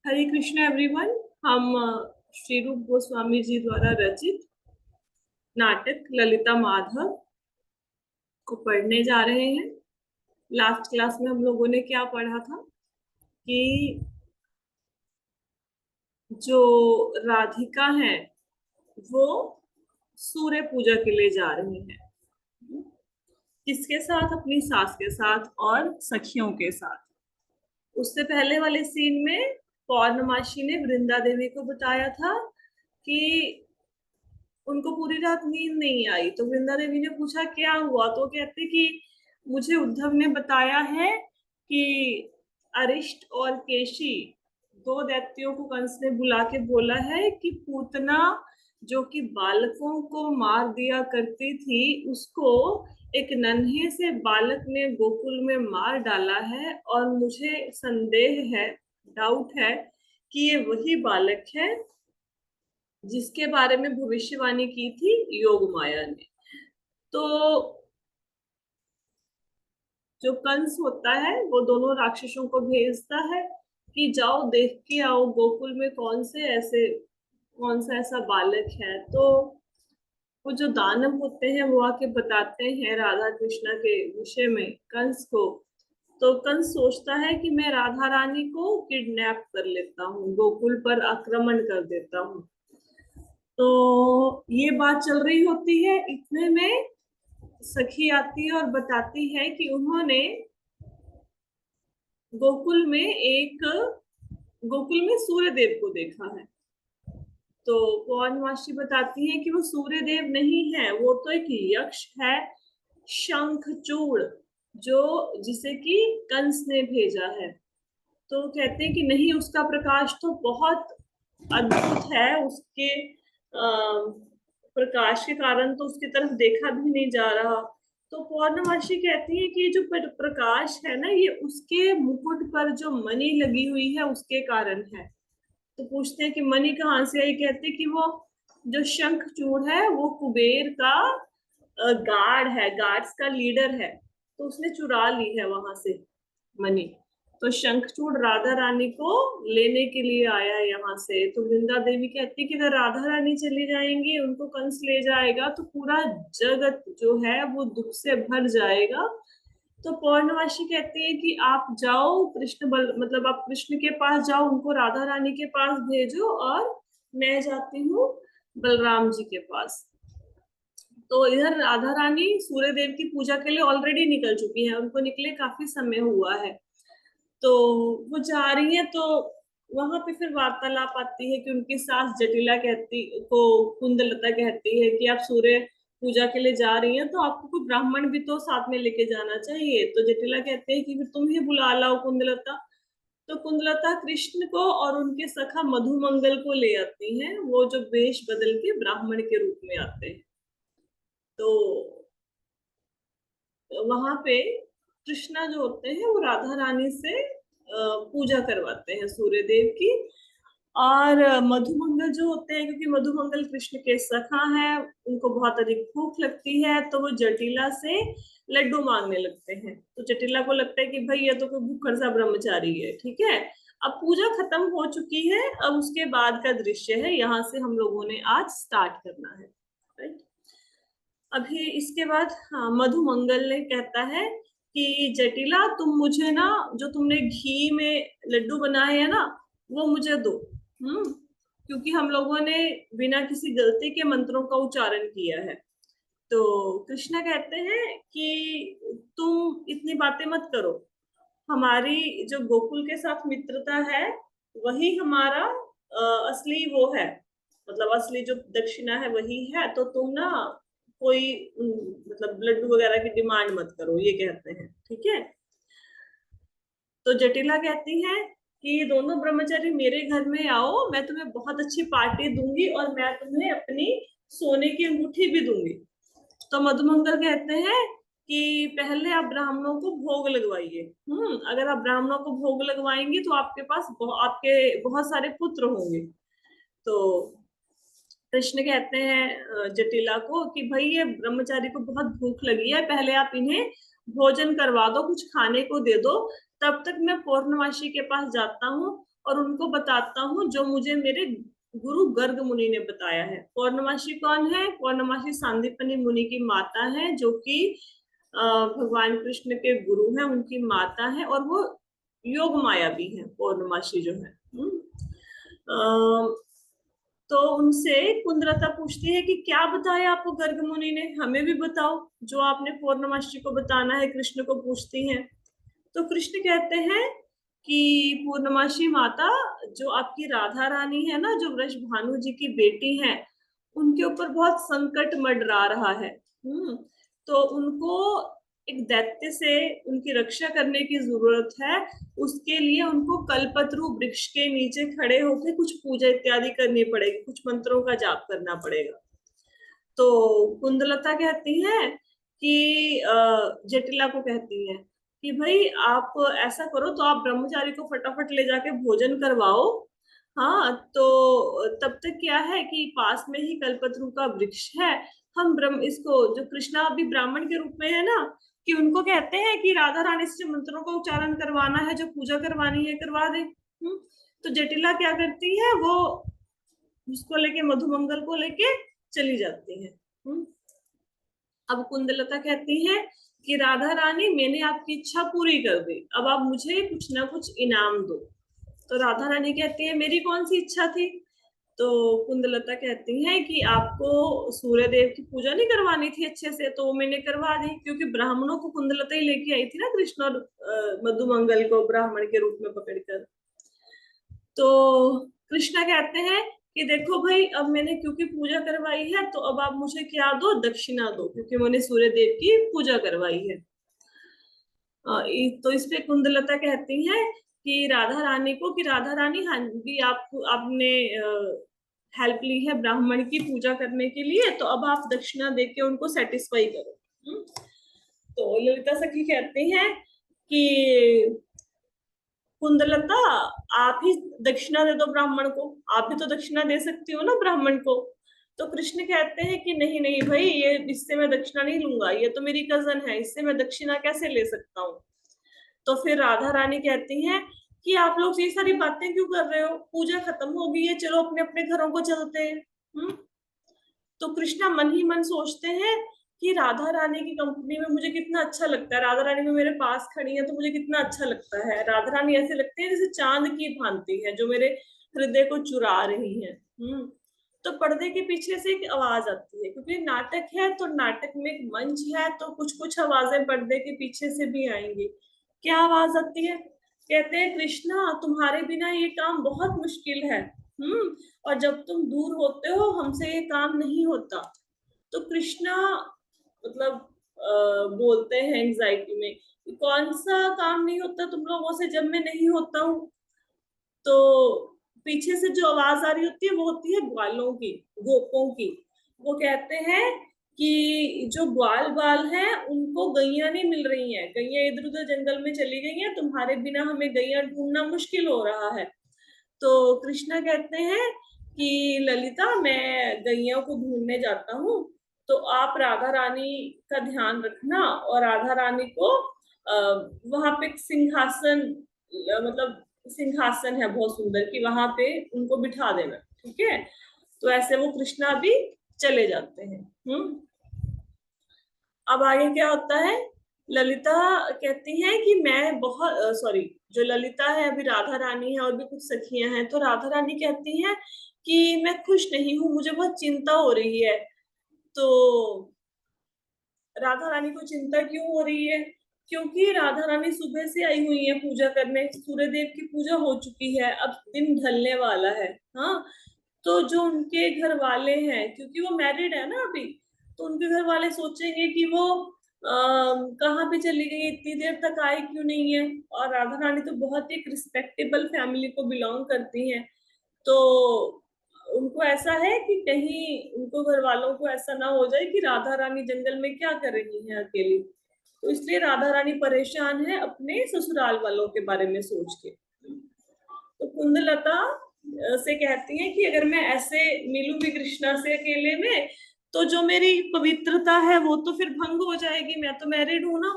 हरे Krishna everyone. हम श्री रूप गोस्वामी जी द्वारा रचित नाटक ललिता माधव को पढ़ने जा रहे हैं। लास्ट क्लास में हम लोगों ने क्या पढ़ा था कि जो राधिका है वो सूर्य पूजा के लिए जा रही है। किसके साथ? अपनी सास के साथ और सखियों के साथ। उससे पहले वाले सीन में पौर्णमासी ने वृंदा देवी को बताया था कि उनको पूरी रात नींद नहीं आई। तो वृंदा देवी ने पूछा क्या हुआ, तो कहते कि मुझे उद्धव ने बताया है कि अरिष्ट और केशी दो दैत्यों को कंस ने बुला के बोला है कि पूतना जो कि बालकों को मार दिया करती थी उसको एक नन्हे से बालक ने गोकुल में मार डाला है, और मुझे संदेह है, डाउट है कि ये वही बालक है जिसके बारे में भविष्यवाणी की थी योग माया ने। तो जो कंस होता है वो दोनों राक्षसों को भेजता है कि जाओ देख के आओ गोकुल में कौन सा ऐसा बालक है। तो वो जो दानव होते हैं वो आके बताते हैं राधा कृष्णा के विषय में कंस को। तो कंस सोचता है कि मैं राधा रानी को किडनैप कर लेता हूँ, गोकुल पर आक्रमण कर देता हूँ। तो ये बात चल रही होती है, इतने में सखी आती है और बताती है कि उन्होंने गोकुल में सूर्य देव को देखा है। तो पौर्णमासी बताती है कि वो सूर्य देव नहीं है, वो तो एक यक्ष है, शंखचूड़, जो जिसे कि कंस ने भेजा है। तो कहते हैं कि नहीं, उसका प्रकाश तो बहुत अद्भुत है, उसके प्रकाश के कारण तो उसकी तरफ देखा भी नहीं जा रहा। तो पौर्णमासी कहती है कि ये जो प्रकाश है ना, ये उसके मुकुट पर जो मणि लगी हुई है उसके कारण है। तो पूछते हैं कि मणि कहाँ से आई? कहते हैं कि वो जो शंखचूड़ है वो कुबेर का गार्ड्स का लीडर है, तो उसने चुरा ली है वहां से मणि। तो शंखचूड़ राधा रानी को लेने के लिए आया है यहाँ से। तो वृंदा देवी कहती है कि अगर राधा रानी चली जाएंगी, उनको कंस ले जाएगा, तो पूरा जगत जो है वो दुख से भर जाएगा। तो पौर्णमासी कहती है कि आप जाओ मतलब आप कृष्ण के पास जाओ, उनको राधा रानी के पास भेजो, और मैं जाती हूँ बलराम जी के पास। तो इधर राधा रानी सूर्य देव की पूजा के लिए ऑलरेडी निकल चुकी है, उनको निकले काफी समय हुआ है। तो वो जा रही है, तो वहां पे फिर वार्तालाप आती है कि उनकी सास जटिला कुंदलता कहती है कि आप सूर्य पूजा के लिए जा रही हैं तो आपको कोई ब्राह्मण भी तो साथ में लेके जाना चाहिए। तो जटिला कहते हैं कि फिर तुम ही बुला लाओ कुंदलता। तो कुंदलता कृष्ण को और उनके सखा मधुमंगल को ले आती हैं, वो जो वेश बदल के ब्राह्मण के रूप में आते हैं। तो वहां पे कृष्णा जो होते हैं वो राधा रानी से पूजा करवाते हैं सूर्य देव की। और मधुमंगल जो होते हैं, क्योंकि मधुमंगल कृष्ण के सखा हैं, उनको बहुत अधिक भूख लगती है, तो वो जटिला से लड्डू मांगने लगते हैं। तो जटिला को लगता है कि भाई ये तो कोई भूखड़ सा ब्रह्मचारी है, ठीक है। अब पूजा खत्म हो चुकी है, अब उसके बाद का दृश्य है, यहाँ से हम लोगों ने आज स्टार्ट करना है, राइट। अभी इसके बाद हाँ, मधुमंगल ने कहता है कि जटिला, तुम मुझे ना जो तुमने घी में लड्डू बनाए हैं ना, वो मुझे दो। क्योंकि हम लोगों ने बिना किसी गलती के मंत्रों का उच्चारण किया है। तो कृष्णा कहते हैं कि तुम इतनी बातें मत करो, हमारी जो गोकुल के साथ मित्रता है वही हमारा असली वो है, मतलब असली जो दक्षिणा है वही है। तो तुम ना कोई मतलब लड्डू वगैरह की डिमांड मत करो, ये कहते हैं, ठीक है। तो जटिला कहती है कि दोनों ब्रह्मचारी मेरे घर में आओ, मैं तुम्हें बहुत अच्छी पार्टी दूंगी और मैं तुम्हें अपनी सोने की अंगूठी भी दूंगी। तो मधुमंगल कहते हैं कि पहले आप ब्राह्मणों को भोग लगवाइए। अगर आप ब्राह्मणों को भोग लगवाएंगे तो आपके पास आपके बहुत सारे पुत्र होंगे। तो कृष्ण कहते हैं जटिला को कि भाई ये ब्रह्मचारी को बहुत भूख लगी है, पहले आप इन्हें भोजन करवा दो, कुछ खाने को दे दो, तब तक मैं पौर्णमासी के पास जाता हूँ और उनको बताता हूँ जो मुझे मेरे गुरु गर्ग मुनि ने बताया है। पौर्णमासी कौन है? पौर्णमासी सांदीपनि मुनि की माता है, जो कि भगवान कृष्ण के गुरु हैं, उनकी माता है, और वो योग माया भी है पौर्णमासी जो है। तो उनसे कुंदलता पूछती है कि क्या बताया आपको गर्ग मुनि ने, हमें भी बताओ जो आपने पूर्णमासी को बताना है, कृष्ण को पूछती हैं। तो कृष्ण कहते हैं कि पूर्णमासी माता, जो आपकी राधा रानी है ना, जो वृष भानु जी की बेटी है, उनके ऊपर बहुत संकट मंडरा रहा है। तो उनको एक दैत्य से उनकी रक्षा करने की जरूरत है। उसके लिए उनको कल्पतरु वृक्ष के नीचे खड़े होकर कुछ पूजा इत्यादि करनी पड़ेगी, कुछ मंत्रों का जाप करना पड़ेगा। तो कुंदलता कहती है कि जटिला को कहती है कि भाई आप ऐसा करो, तो आप ब्रह्मचारी को फटाफट ले जाके भोजन करवाओ। हाँ, तो तब तक क्या है कि पास में ही कल्पतरु का वृक्ष है। हम ब्रह्म इसको, जो कृष्णा अभी ब्राह्मण के रूप में है ना, कि उनको कहते हैं कि राधा रानी से जो मंत्रों का उच्चारण करवाना है, जो पूजा करवानी है, करवा दे। तो जटिला क्या करती है, वो उसको लेके, मधुमंगल को लेके चली जाती है। अब कुंदलता कहती है कि राधा रानी, मैंने आपकी इच्छा पूरी कर दी, अब आप मुझे कुछ ना कुछ इनाम दो। तो राधा रानी कहती है मेरी कौन सी इच्छा थी? तो कुंदलता कहती है कि आपको सूर्य देव की पूजा नहीं करवानी थी अच्छे से, तो वो मैंने करवा दी, क्योंकि ब्राह्मणों को कुंदलता ही लेके आई थी ना, कृष्ण और मधुमंगल को ब्राह्मण के रूप में पकड़कर। तो कृष्णा कहते हैं कि देखो भाई, अब मैंने क्योंकि पूजा करवाई है, तो अब आप मुझे क्या दो, दक्षिणा दो, क्योंकि मैंने सूर्य देव की पूजा करवाई है। तो इस पे कुंदलता कहती है कि राधा रानी को, कि राधा रानी, हाँ भी आपने हेल्प ली है ब्राह्मण की पूजा करने के लिए, तो अब आप दक्षिणा देके उनको सेटिस्फाई करो। तो ललिता सखी कहती हैं कि कुंदलता, आप ही दक्षिणा दे दो ब्राह्मण को, आप भी तो दक्षिणा दे सकती हो ना ब्राह्मण को। तो कृष्ण कहते हैं कि नहीं नहीं भाई, ये इससे मैं दक्षिणा नहीं लूंगा, ये तो मेरी कजन है, इससे मैं दक्षिणा कैसे ले सकता हूँ। तो फिर राधा रानी कहती हैं कि आप लोग ये सारी बातें क्यों कर रहे हो, पूजा खत्म हो गई है, चलो अपने अपने घरों को चलते हैं। तो कृष्णा मन ही मन सोचते हैं कि राधा रानी की कंपनी में मुझे कितना अच्छा लगता है, राधा रानी में मेरे पास खड़ी है तो मुझे कितना अच्छा लगता है। राधा रानी ऐसे लगती है जैसे चांद की भांति है, जो मेरे हृदय को चुरा रही है। तो पर्दे के पीछे से एक आवाज आती है, क्योंकि नाटक है तो नाटक में एक मंच है, तो कुछ कुछ आवाजें पर्दे के पीछे से भी आएंगी। क्या आवाज आती है? कहते हैं कृष्णा, तुम्हारे बिना ये काम बहुत मुश्किल है। और जब तुम दूर होते हो हमसे ये काम नहीं होता। तो कृष्णा मतलब बोलते हैं एंजाइटी में कि कौन सा काम नहीं होता तुम लोगों से जब मैं नहीं होता हूँ। तो पीछे से जो आवाज आ रही होती है वो होती है ग्वालों की, गोपों की। वो कहते हैं कि जो ग्वाल बाल हैं उनको गैया नहीं मिल रही हैं, गैया इधर उधर जंगल में चली गई हैं, तुम्हारे बिना हमें गैया ढूंढना मुश्किल हो रहा है। तो कृष्णा कहते हैं कि ललिता, मैं गैया को ढूंढने जाता हूँ, तो आप राधा रानी का ध्यान रखना, और राधा रानी को वहां पे एक सिंहासन, मतलब सिंहासन है बहुत सुंदर, कि वहां पे उनको बिठा देना, ठीक है। तो ऐसे वो कृष्णा भी चले जाते हैं। अब आगे क्या होता है? ललिता कहती है कि मैं बहुत, सॉरी, जो ललिता है, अभी राधा रानी है और भी कुछ सखियां हैं, तो राधा रानी कहती हैं कि मैं खुश नहीं हूँ, मुझे बहुत चिंता हो रही है। तो राधा रानी को चिंता क्यों हो रही है? क्योंकि राधा रानी सुबह से आई हुई है पूजा करने, सूर्य देव की पूजा हो चुकी है, अब दिन ढलने वाला है। हाँ, तो जो उनके घर वाले हैं, क्योंकि वो मैरिड है ना अभी, तो उनके घर वाले सोचेंगे कि वो कहाँ पे चली गई, इतनी देर तक आई क्यों नहीं है। और राधा रानी तो बहुत ही एक रिस्पेक्टेबल फैमिली को बिलोंग करती हैं, तो उनको ऐसा है कि कहीं उनको घर वालों को ऐसा ना हो जाए कि राधा रानी जंगल में क्या कर रही है अकेली। तो इसलिए राधा रानी परेशान है अपने ससुराल वालों के बारे में सोच के। तो कुंदलता से कहती है कि अगर मैं ऐसे मिलूंगी कृष्णा से अकेले में, तो जो मेरी पवित्रता है वो तो फिर भंग हो जाएगी, मैं तो मैरिड हूं ना।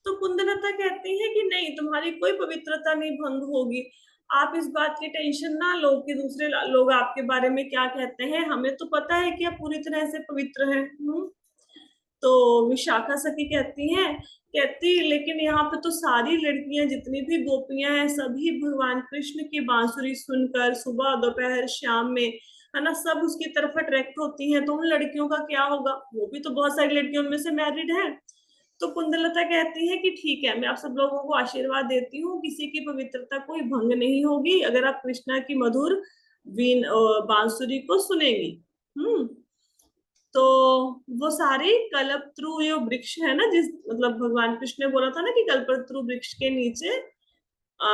तो कुंदलता कहती है कि नहीं, तुम्हारी कोई पवित्रता नहीं भंग होगी। आप इस बात की टेंशन ना लो कि दूसरे लोग आपके बारे में क्या कहते हैं, हमें तो पता है कि आप पूरी तरह से पवित्र हैं। तो विशाखा सखी कहती लेकिन यहाँ पे तो सारी लड़कियां जितनी भी गोपियां हैं सभी भगवान कृष्ण की बांसुरी सुनकर सुबह दोपहर शाम में, है ना, सब उसकी तरफ अट्रैक्ट होती हैं, तो उन लड़कियों का क्या होगा, वो भी तो बहुत सारी लड़कियों में से मैरिड है। तो कुंदलता कहती है कि ठीक है, मैं आप सब लोगों को आशीर्वाद देती हूँ, किसी की पवित्रता कोई भंग नहीं होगी अगर आप कृष्णा की मधुर वीण बांसुरी को सुनेंगी। हम्म। तो वो सारी कल्पत्रु जो वृक्ष है ना, जिस मतलब भगवान कृष्ण ने बोला था ना कि कल्पत्रु वृक्ष के नीचे आ,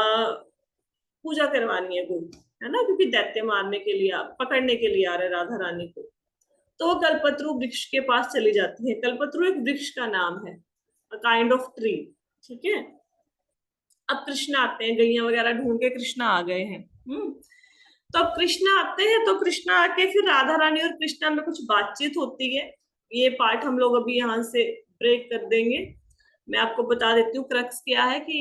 पूजा करवानी है गुरु, है ना, क्योंकि दैत्य मारने के लिए पकड़ने के लिए आ रहे राधा रानी को। तो वो कल्पत्रु वृक्ष के पास चली जाती है। कल्पत्रु एक वृक्ष का नाम है, अ काइंड ऑफ ट्री। ठीक है। अब कृष्ण आते हैं, गैया वगैरह ढूंढ के कृष्ण आ गए हैं। तो अब कृष्ण आते हैं, तो कृष्ण आके फिर राधा रानी और कृष्णा में कुछ बातचीत होती है। ये पार्ट हम लोग अभी यहाँ से ब्रेक कर देंगे। मैं आपको बता देती हूँ क्रक्स क्या है कि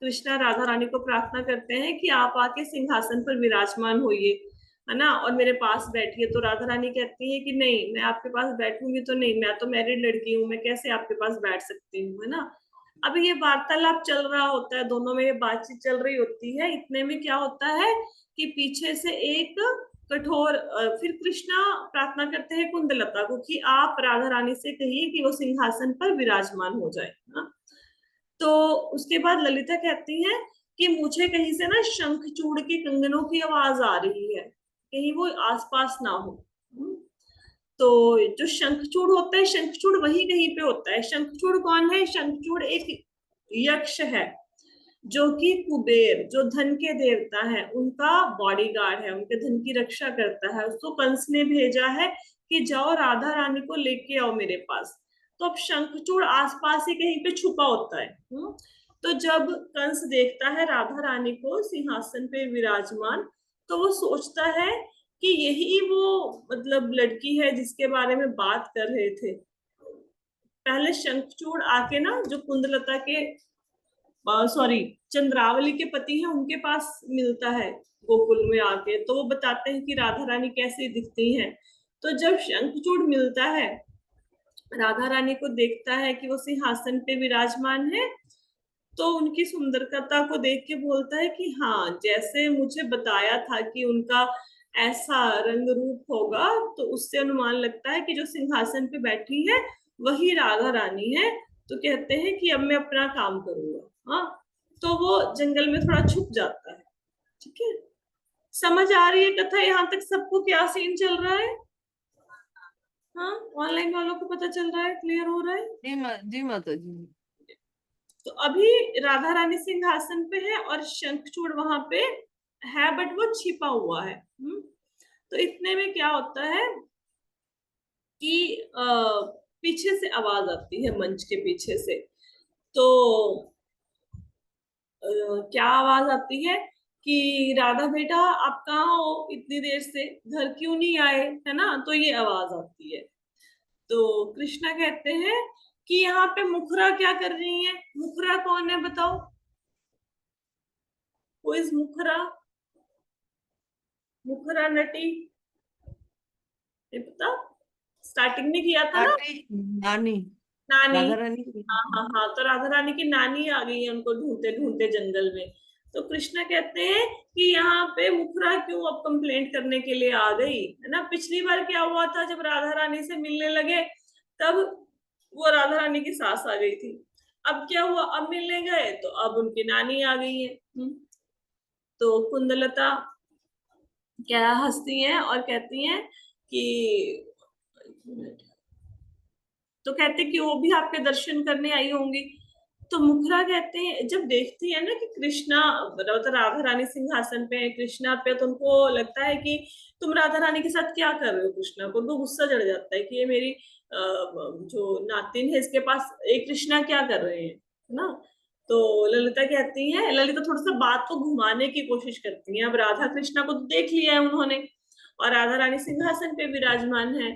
कृष्णा राधा रानी को प्रार्थना करते हैं कि आप आके सिंहासन पर विराजमान होइए, है ना, और मेरे पास बैठिए। तो राधा रानी कहती है कि नहीं, मैं आपके पास बैठूंगी तो नहीं, मैं तो मैरिड लड़की हूँ, मैं कैसे आपके पास बैठ सकती हूँ, है ना। अभी ये वार्तालाप चल रहा होता है, दोनों में ये बातचीत चल रही होती है, इतने में क्या होता है कि पीछे से एक कठोर फिर कृष्णा प्रार्थना करते हैं कुंदलता को कि आप राधा रानी से कहिए कि वो सिंहासन पर विराजमान हो जाए ना। तो उसके बाद ललिता कहती है कि मुझे कहीं से ना शंखचूड़ के कंगनों की आवाज आ रही है, कहीं वो आसपास ना हो। तो जो शंखचूड़ होता है, शंखचूड़ वही कहीं पे होता है। शंखचूड़ कौन है? शंखचूड़ एक यक्ष है, जो कि कुबेर, जो धन के देवता है, उनका बॉडीगार्ड है, उनके धन की रक्षा करता है। उसको कंस ने भेजा है कि जाओ राधा रानी को लेके आओ मेरे पास। तो अब शंखचूड़ आसपास ही कहीं पे छुपा होता है। तो जब कंस देखता है राधा रानी को सिंहासन पे विराजमान, तो वो सोचता है कि यही वो मतलब लड़की है जिसके बारे में बात कर रहे थे। पहले शंखचूड़ आके ना, जो कुंदलता के सॉरी चंद्रावली के पति हैं, उनके पास मिलता है गोकुल में आके, तो वो बताते हैं कि राधा रानी कैसी दिखती हैं। तो जब शंखचूड़ मिलता है, राधा रानी को देखता है कि वो सिंहासन पे विराजमान है, तो उनकी सुंदरता को देख के बोलता है कि हाँ, जैसे मुझे बताया था कि उनका ऐसा रंग रूप होगा, तो उससे अनुमान लगता है कि जो सिंहासन पे बैठी है वही राधा रानी है। तो कहते हैं कि अब मैं अपना काम करूंगा। हाँ, तो वो जंगल में थोड़ा छुप जाता है। ठीक है। समझ आ रही है कथा यहाँ तक सबको, क्या सीन चल रहा है? हाँ, ऑनलाइन वालों को पता चल रहा है, क्लियर हो रहा है? जी माता जी। तो अभी राधा रानी सिंहासन पे है और शंखचूड़ वहां पे है, बट वो छिपा हुआ है। तो इतने में क्या होता है कि पीछे से आवाज आती है, मंच के पीछे से। तो क्या आवाज आती है कि राधा बेटा आप कहाँ हो, इतनी देर से घर क्यों नहीं आए, है ना। तो ये आवाज आती है। तो कृष्णा कहते हैं कि यहाँ पे मुखरा क्या कर रही है। मुखरा कौन है बताओ? वो इस मुखरा, मुखरा नटी, ये पता, स्टार्टिंग में किया था ना। नानी, नानी। राधा रानी की हाँ हाँ हाँ, तो राधा रानी की नानी आ गई है उनको ढूंढते ढूंढते जंगल में। तो कृष्णा कहते हैं कि यहाँ पे मुखरा क्यों अब कंप्लेंट करने के लिए आ गई, है ना। पिछली बार क्या हुआ था, जब राधा रानी से मिलने लगे तब वो राधा रानी की सास आ गई थी। अब क्या हुआ, अब मिलने गए तो अब उनकी नानी आ गई है। तो कुंदलता क्या हंसती हैं और कहती हैं कि, तो कहते कि वो भी आपके दर्शन करने आई होंगी। तो मुखरा कहते हैं, जब देखती है ना कि कृष्णा मतलब राधा रानी सिंहासन पे है, कृष्णा पे, तो उनको लगता है कि तुम राधा रानी के साथ क्या कर रहे हो। कृष्णा को उनको गुस्सा चढ़ जाता है कि ये मेरी जो नातिन है इसके पास ये कृष्णा क्या कर रहे हैं, है ना। तो ललिता कहती है, ललिता थोड़ा सा बात को घुमाने की कोशिश करती है। अब राधा कृष्णा को तो देख लिया है उन्होंने, और राधा रानी सिंहासन पे विराजमान है।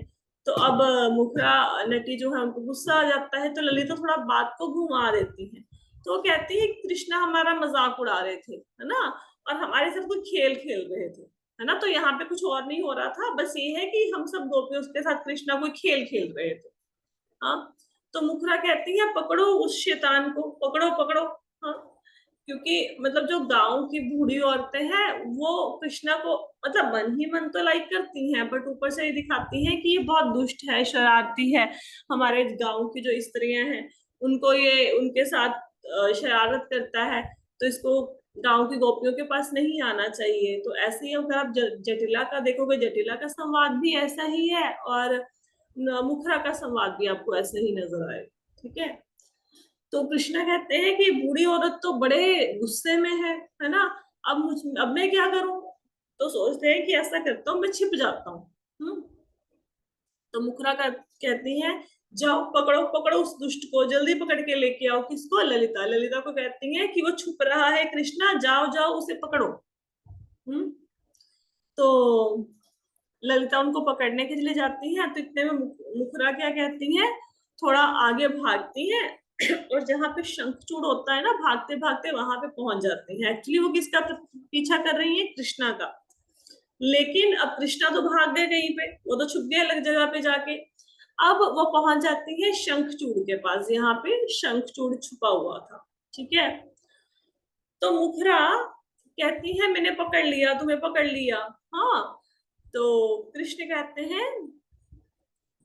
तो अब मुखरा नटी जो है उनको गुस्सा आ जाता है, तो ललिता थोड़ा बात को घुमा देती है तो वो कहती है कृष्णा हमारा मजाक उड़ा रहे थे, है ना, और हमारे साथ कोई खेल खेल रहे थे, है ना। तो यहाँ पे कुछ और नहीं हो रहा था, बस ये है कि हम सब गोपियों के साथ कृष्णा कोई खेल खेल रहे थे। हाँ, तो मुखरा कहती है पकड़ो उस शैतान को, पकड़ो पकड़ो। हाँ, क्योंकि मतलब जो गांव की बूढ़ी औरतें हैं वो कृष्णा को मतलब मन ही मन तो लाइक करती हैं, बट ऊपर से ये दिखाती हैं कि ये बहुत दुष्ट है, शरारती है। हमारे गांव की जो स्त्रियां हैं उनको ये उनके साथ शरारत करता है, तो इसको गांव की गोपियों के पास नहीं आना चाहिए। तो ऐसे ही अगर आप जटिला का देखोगे, जटिला का संवाद भी ऐसा ही है, और मुखरा का संवाद भी आपको ऐसे ही नजर आए। ठीक है, तो कृष्णा कहते हैं कि बूढ़ी औरत तो बड़े गुस्से में है ना, अब मैं क्या करूं। तो सोचते हैं कि ऐसा करता हूँ, मैं छिप जाता हूँ। तो मुखरा का कहती हैं जाओ पकड़ो पकड़ो उस दुष्ट को, जल्दी पकड़ के लेके आओ। किसको? ललिता। ललिता को कहती हैं कि वो छुप रहा है कृष्णा, जाओ जाओ उसे पकड़ो। हम्म तो ललिता उनको पकड़ने के लिए जाती है, तो इतने में मुखरा क्या कहती है, थोड़ा आगे भागती है और जहां पे शंखचूड़ होता है ना, भागते भागते वहां पे पहुंच जाती है। एक्चुअली वो किसका पीछा कर रही है? कृष्णा का। लेकिन अब कृष्णा तो भाग गए कहीं पे, वो तो छुप गए अलग जगह पे जाके। अब वो पहुंच जाती है शंखचूड़ के पास, यहाँ पे शंखचूड़ छुपा हुआ था। ठीक है, तो मुखरा कहती है मैंने पकड़ लिया, तुम्हें पकड़ लिया। हाँ, तो कृष्ण कहते हैं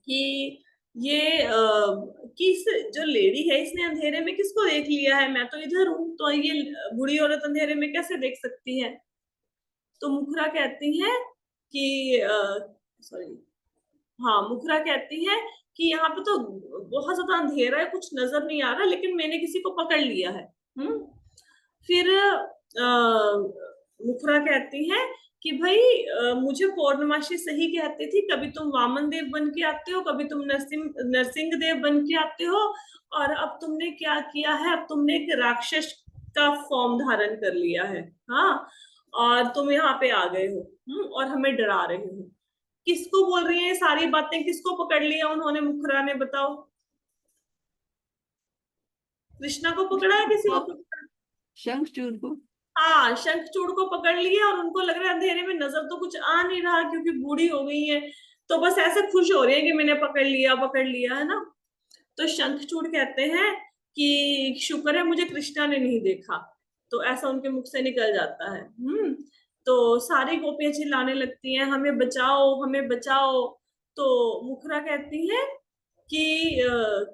कि ये किस जो लेडी है इसने अंधेरे में किसको देख लिया है, मैं तो इधर हूं, तो ये बूढ़ी औरत अंधेरे में कैसे देख सकती है। तो मुखरा कहती है कि सॉरी, हाँ, मुखरा कहती है कि यहाँ पे तो बहुत ज्यादा अंधेरा है, कुछ नजर नहीं आ रहा, लेकिन मैंने किसी को पकड़ लिया है। फिर मुखरा कहती है कि भाई मुझे पौर्णमासी सही कहती थी, कभी तुम वामन देव बन के आते हो, कभी तुम नरसिंह देव बन के आते हो, और अब तुमने क्या किया है, अब तुमने एक राक्षस का फॉर्म धारण कर लिया है। हाँ, और तुम यहाँ पे आ गए हो, और हमें डरा रहे हो। किसको बोल रही है ये सारी बातें, किसको पकड़ लिया उन्होंने, मुखरा ने? बताओ, कृष्णा को पकड़ा है, किसी को पकड़ा? शंखचूड़ को। हाँ, शंखचूड़ को पकड़ लिया, और उनको लग रहा है अंधेरे में नजर तो कुछ आ नहीं रहा क्योंकि बूढ़ी हो गई है, तो बस ऐसे खुश हो रही है कि मैंने पकड़ लिया, है ना। तो शंखचूड़ कहते हैं कि शुक्र है मुझे कृष्णा ने नहीं देखा, तो ऐसा उनके मुख से निकल जाता है। तो सारी गोपियां चिल्लाने लगती हैं हमें बचाओ हमें बचाओ। तो मुखरा कहती है कि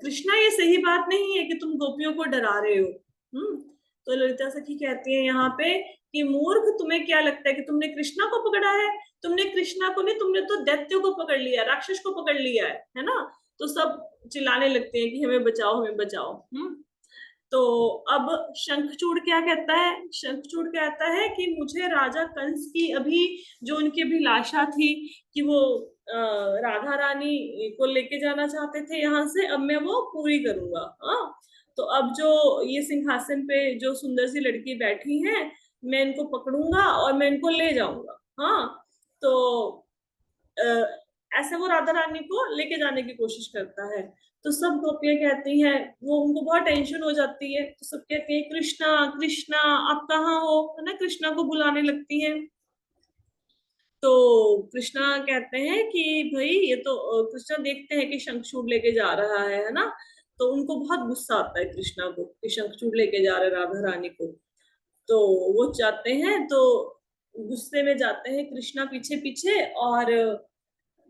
कृष्णा ये सही बात नहीं है कि तुम गोपियों को डरा रहे हो। तो ललिता सखी कहती है यहाँ पे कि मूर्ख, तुम्हें क्या लगता है कि तुमने कृष्णा को पकड़ा है? तुमने कृष्णा को नहीं, तुमने तो दैत्य को पकड़ लिया, राक्षस को पकड़ लिया है ना। तो सब चिल्लाने लगते हैं कि हमें बचाओ हमें बचाओ। तो अब शंखचूड़ क्या कहता है? शंखचूड़ कहता है कि मुझे राजा कंस की अभी जो उनकी अभिलाषा थी कि वो राधा रानी को लेके जाना चाहते थे यहाँ से, अब मैं वो पूरी करूंगा। हाँ, तो अब जो ये सिंहासन पे जो सुंदर सी लड़की बैठी है, मैं इनको पकड़ूंगा और मैं इनको ले जाऊंगा। हाँ, तो ऐसे वो राधा रानी को लेके जाने की कोशिश करता है। तो सब गोपियां कहती हैं, वो उनको बहुत टेंशन हो जाती है, तो सब कहती हैं कृष्णा कृष्णा आप कहाँ हो, है ना, कृष्णा को बुलाने लगती हैं। तो कृष्णा कहते हैं कि भाई ये तो कृष्णा देखते हैं कि शंखचूड़ लेके जा रहा है ना, तो उनको बहुत गुस्सा आता है कृष्णा को कि शंखचूड़ लेके जा रहे राधा रानी को। तो वो जाते हैं, तो गुस्से में जाते हैं कृष्णा पीछे पीछे, और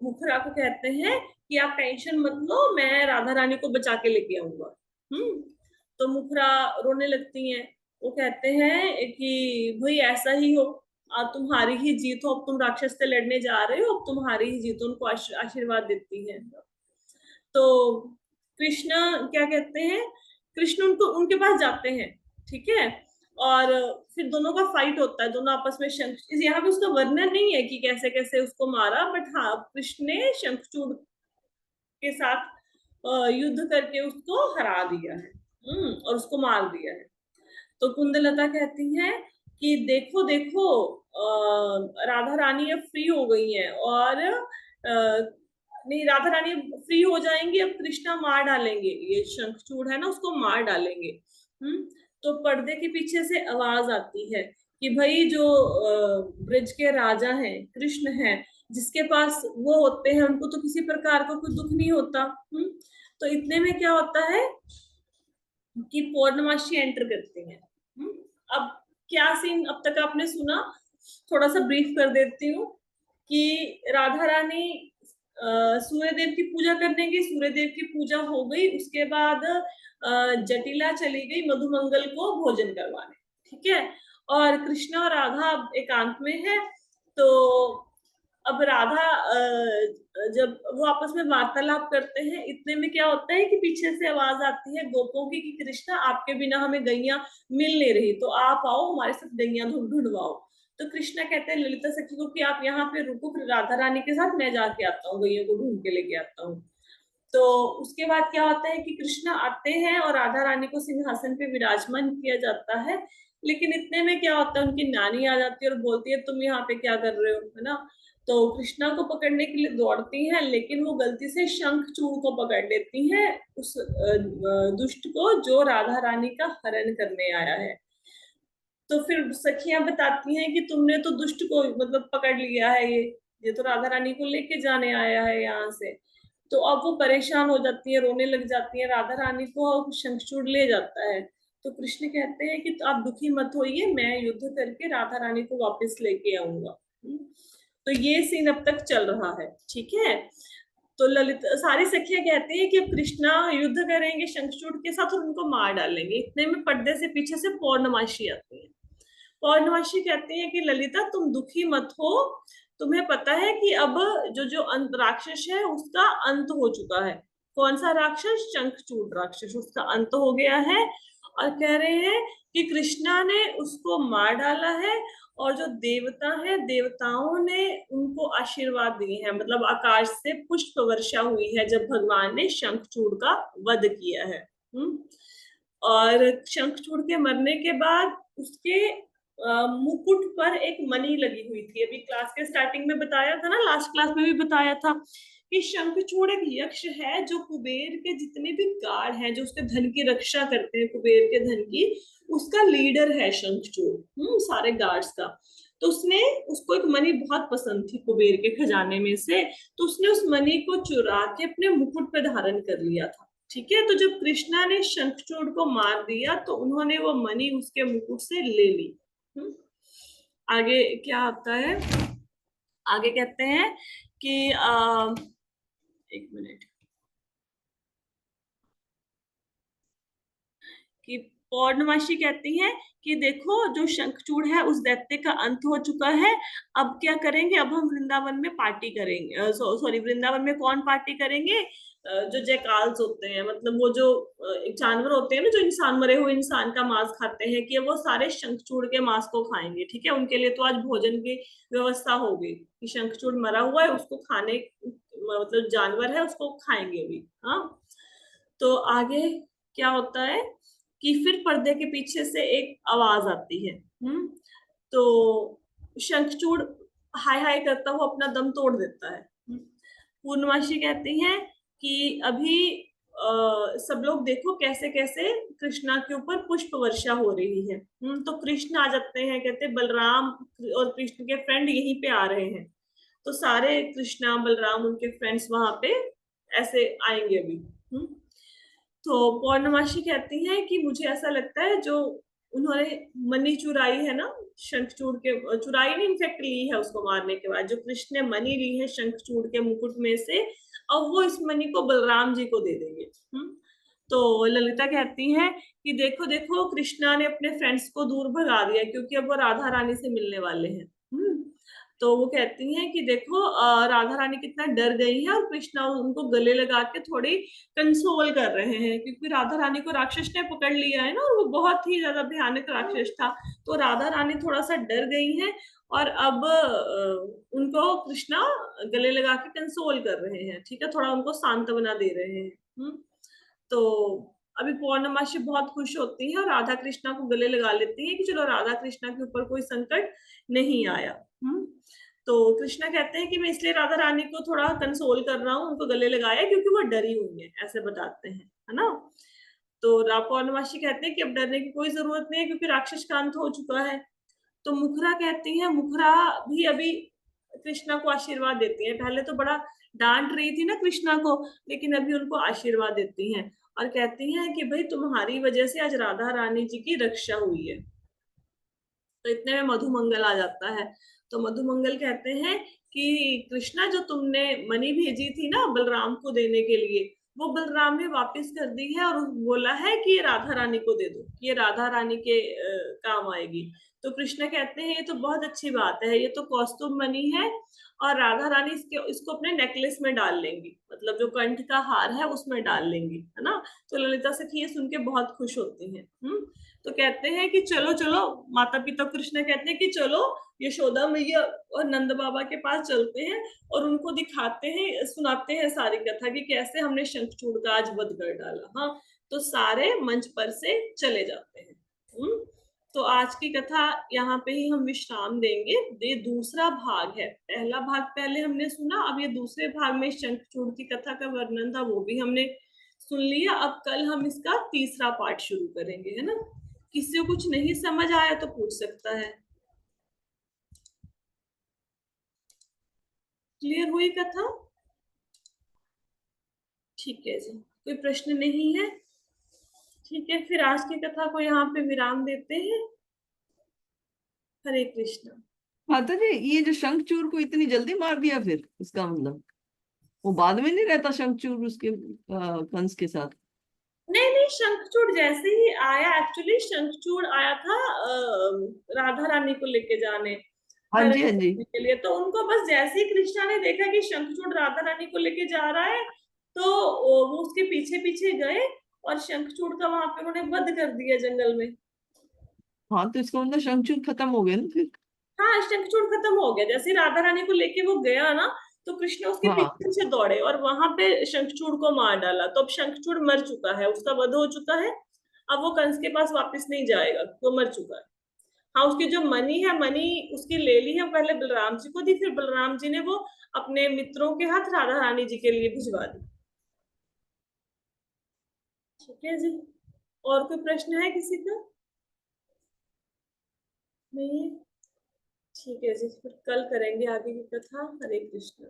मुखरा को कहते हैं कि आप टेंशन मत लो, मैं राधा रानी को बचा के लेके आऊंगा। हम्म तो मुखरा रोने लगती हैं। वो कहते हैं कि भाई ऐसा ही हो, तुम्हारी ही जीत हो, अब तुम राक्षस से लड़ने जा रहे हो, अब तुम्हारी ही जीत हो, उनको आशीर्वाद देती हैं। तो कृष्ण क्या कहते हैं, कृष्ण उनको उनके पास जाते हैं। ठीक है, और फिर दोनों का फाइट होता है, दोनों आपस में शंख, यहाँ पे उसका वर्णन नहीं है कि कैसे कैसे उसको मारा, बट हाँ, कृष्ण ने शंखचूड़ के साथ युद्ध करके उसको हरा दिया है। और उसको मार दिया है। तो कुंदलता कहती है कि देखो देखो, राधा रानी अब फ्री हो गई हैं, और नहीं, राधा रानी फ्री हो जाएंगी, अब कृष्णा मार डालेंगे, ये शंखचूड़ है ना उसको मार डालेंगे। तो पर्दे के पीछे से आवाज आती है कि भाई जो ब्रिज के राजा हैं, कृष्ण हैं, जिसके पास वो होते हैं उनको तो किसी प्रकार का कोई दुख नहीं होता। तो इतने में क्या होता है कि पौर्णमासी एंटर करती हैं। अब क्या सीन अब तक आपने सुना, थोड़ा सा ब्रीफ कर देती हूँ कि राधा रानी सूर्यदेव की पूजा करने गई, सूर्यदेव की पूजा हो गई, उसके बाद जटिला चली गई मधुमंगल को भोजन करवाने, ठीक है। और कृष्ण और राधा अब एकांत में है। तो अब राधा जब वो आपस में वार्तालाप करते हैं, इतने में क्या होता है कि पीछे से आवाज आती है गोपों की कि कृष्णा आपके बिना हमें गैया मिल नहीं रही, तो आप आओ हमारे साथ गैया ढूंढवाओ। तो कृष्णा कहते हैं ललिता सखी को कि आप यहाँ पे रुको, फिर राधा रानी के साथ मैं जाके आता हूँ, गैया को ढूंढ के लेके आता हूँ। तो उसके बाद क्या होता है कि कृष्णा आते हैं और राधा रानी को सिंहासन पे विराजमान किया जाता है। लेकिन इतने में क्या होता है, उनकी नानी आ जाती है और बोलती है तुम यहाँ पे क्या कर रहे हो, है ना। तो कृष्णा को पकड़ने के लिए दौड़ती हैं, लेकिन वो गलती से शंखचूड़ को पकड़ लेती हैं, उस दुष्ट को जो राधा रानी का हरण करने आया है। तो फिर सखियां बताती हैं कि तुमने तो दुष्ट को मतलब पकड़ लिया है, ये तो राधा रानी को लेके जाने आया है यहाँ से। तो अब वो परेशान हो जाती है, रोने लग जाती है, राधा रानी को शंखचूड़ ले जाता है। तो कृष्ण कहते हैं कि तो आप दुखी मत होइए, मैं युद्ध करके राधा रानी को वापस लेके आऊंगा। तो ये सीन अब तक चल रहा है, ठीक है। तो ललित सारी सखियां कहती हैं कि अब कृष्णा युद्ध करेंगे शंखचूड़ के साथ और उनको मार डालेंगे। इतने में पर्दे से पीछे से पौर्णमासी आती है। पौर्णमासी कहती है कि ललिता तुम दुखी मत हो, तुम्हें पता है कि अब जो जो राक्षस है उसका अंत हो चुका है। कौन सा राक्षस? शंखचूड़ राक्षस, उसका अंत हो गया है। और कह रहे हैं कि कृष्णा ने उसको मार डाला है, और जो देवता है देवताओं ने उनको आशीर्वाद दिए हैं, मतलब आकाश से पुष्प वर्षा हुई है जब भगवान ने शंखचूड़ का वध किया है। और शंखचूड़ के मरने के बाद उसके मुकुट पर एक मणि लगी हुई थी। अभी क्लास के स्टार्टिंग में बताया था ना, लास्ट क्लास में भी बताया था कि शंखचूड़ एक यक्ष है जो कुबेर के जितने भी गार्ड हैं, जो उसके धन की रक्षा करते हैं, कुबेर के धन की, उसका लीडर है शंखचूड़, सारे गार्ड्स का। तो उसने उसको एक मणि बहुत पसंद थी कुबेर के खजाने में से, तो उसने उस मणि को चुरा के अपने मुकुट पे धारण कर लिया था, ठीक है। तो जब कृष्णा ने शंखचूड़ को मार दिया तो उन्होंने वो मणि उसके मुकुट से ले ली। आगे क्या आता है, आगे कहते हैं कि एक मिनट, कि पौर्णमासी कहती है कि देखो जो शंखचूड़ है उस दैत्य का अंत हो चुका है, अब क्या करेंगे, अब हम वृंदावन में पार्टी करेंगे। सॉरी, वृंदावन में कौन पार्टी करेंगे? जो जयकाल्स होते हैं, मतलब वो जो जानवर होते हैं ना, जो इंसान, मरे हुए इंसान का मांस खाते हैं, कि वो सारे शंखचूड़ के मांस को खाएंगे, ठीक है। उनके लिए तो आज भोजन की व्यवस्था हो गई कि शंखचूड़ मरा हुआ है उसको खाने, मतलब जानवर है उसको खाएंगे भी। हाँ, तो आगे क्या होता है कि फिर पर्दे के पीछे से एक आवाज आती है। तो शंखचूड़ हाय हाय करता हुआ अपना दम तोड़ देता है। पूर्णमासी कहती हैं कि अभी सब लोग देखो कैसे कैसे कृष्णा के ऊपर पुष्प वर्षा हो रही है। तो कृष्ण आ जाते हैं, कहते बलराम और कृष्ण के फ्रेंड यहीं पे आ रहे हैं। तो सारे कृष्णा बलराम उनके फ्रेंड्स वहां पे ऐसे आएंगे अभी। तो पौर्णमासी कहती हैं कि मुझे ऐसा लगता है जो उन्होंने मणि चुराई है ना, शंखचूड़ के, चुराई नहीं इनफेक्ट ली है उसको मारने के बाद, जो कृष्ण ने मणि ली है शंखचूड़ के मुकुट में से, अब वो इस मणि को बलराम जी को दे देंगे। तो ललिता कहती है कि देखो देखो कृष्णा ने अपने फ्रेंड्स को दूर भगा दिया, क्योंकि अब वो राधा रानी से मिलने वाले हैं। तो वो कहती हैं कि देखो राधा रानी कितना डर गई है, और कृष्णा उनको गले लगा के थोड़ी कंसोल कर रहे हैं, क्योंकि राधा रानी को राक्षस ने पकड़ लिया है ना, और वो बहुत ही ज्यादा भयानक राक्षस था। तो राधा रानी थोड़ा सा डर गई है, और अब उनको कृष्णा गले लगा के कंसोल कर रहे हैं, ठीक है, थोड़ा उनको सांत्वना दे रहे हैं। तो अभी पौर्णमासी बहुत खुश होती है और राधा कृष्णा को गले लगा लेती है कि चलो राधा कृष्णा के ऊपर कोई संकट नहीं आया। तो कृष्णा कहते हैं कि मैं इसलिए राधा रानी को थोड़ा कंसोल कर रहा हूँ, उनको गले लगाया क्योंकि वो डरी हुई है, ऐसे बताते हैं, है ना। तो पौर्णमासी कहते हैं कि अब डरने की कोई जरूरत नहीं है क्योंकि राक्षस का अंत हो चुका है। तो मुखरा कहती है, मुखरा भी अभी कृष्णा को आशीर्वाद देती है। पहले तो बड़ा डांट रही थी ना कृष्णा को, लेकिन अभी उनको आशीर्वाद देती हैं और कहती हैं कि भाई तुम्हारी वजह से आज राधा रानी जी की रक्षा हुई है। तो इतने में मधुमंगल आ जाता है। तो मधुमंगल कहते हैं कि कृष्णा, जो तुमने मणि भेजी थी ना बलराम को देने के लिए, वो बलराम ने वापस कर दी है और बोला है कि ये राधा रानी को दे दो, कि ये राधा रानी के काम आएगी। तो कृष्ण कहते हैं ये तो बहुत अच्छी बात है, ये तो कौस्तुभ मणि है और राधा रानी इसको अपने नेकलेस में डाल लेंगी, मतलब जो कंठ का हार है उसमें डाल लेंगी, है ना। तो ललिता सखी ये सुन के बहुत खुश होती हैं। तो कहते हैं कि चलो चलो, माता पिता कृष्ण कहते हैं कि चलो यशोदा मैया और नंद बाबा के पास चलते हैं और उनको दिखाते हैं, सुनाते हैं सारी कथा कि कैसे हमने शंखचूड़ का आज वध कर डाला। हाँ, तो सारे मंच पर से चले जाते हैं। तो आज की कथा यहाँ पे ही हम विश्राम देंगे। ये दूसरा भाग है, पहला भाग पहले हमने सुना, अब ये दूसरे भाग में शंखचूड़ की कथा का वर्णन था, वो भी हमने सुन लिया। अब कल हम इसका तीसरा पार्ट शुरू करेंगे, है ना। किसी को कुछ नहीं समझ आया तो पूछ सकता है। क्लियर हुई कथा? ठीक है जी, कोई प्रश्न नहीं है? ठीक है, फिर आज की कथा को यहाँ पे विराम देते हैं। हरे कृष्ण। माता जी, ये जो शंखचूर को इतनी जल्दी मार दिया, फिर इसका मतलब वो बाद में नहीं रहता शंखचूर उसके कंस के साथ? नहीं नहीं, शंखचूड़ जैसे ही आया, एक्चुअली शंखचूड़ आया था राधा रानी को लेके जाने, हाँ हरण जी, हाँ जी। करने के लिए। तो उनको बस जैसे ही कृष्णा ने देखा कि शंखचूड़ राधा रानी को लेके जा रहा है, तो वो उसके पीछे पीछे गए और शंखचूड़ का वहां पे उन्होंने वध कर दिया जंगल में। हाँ, तो इसका मतलब शंखचूर खत्म हो गया ना फिर? हाँ, शंखचूड़ खत्म हो गया। जैसे राधा रानी को लेके वो गया ना, तो कृष्ण उसके हाँ। पीछे पीछे दौड़े और वहां पे शंखचूड़ को मार डाला। तो अब शंखचूड़ मर चुका है, उसका वध हो चुका है। अब वो कंस के पास वापस नहीं जाएगा, वो मर चुका है। हाँ, उसकी जो मणि है, मणि उसकी ले ली है, पहले बलराम जी को दी, फिर बलराम जी ने वो अपने मित्रों के हाथ राधा रानी जी के लिए भिजवा दी। ठीक है जी, और कोई प्रश्न है किसी का? नहीं? ठीक है जी, फिर कल करेंगे आगे की कथा। हरे कृष्ण।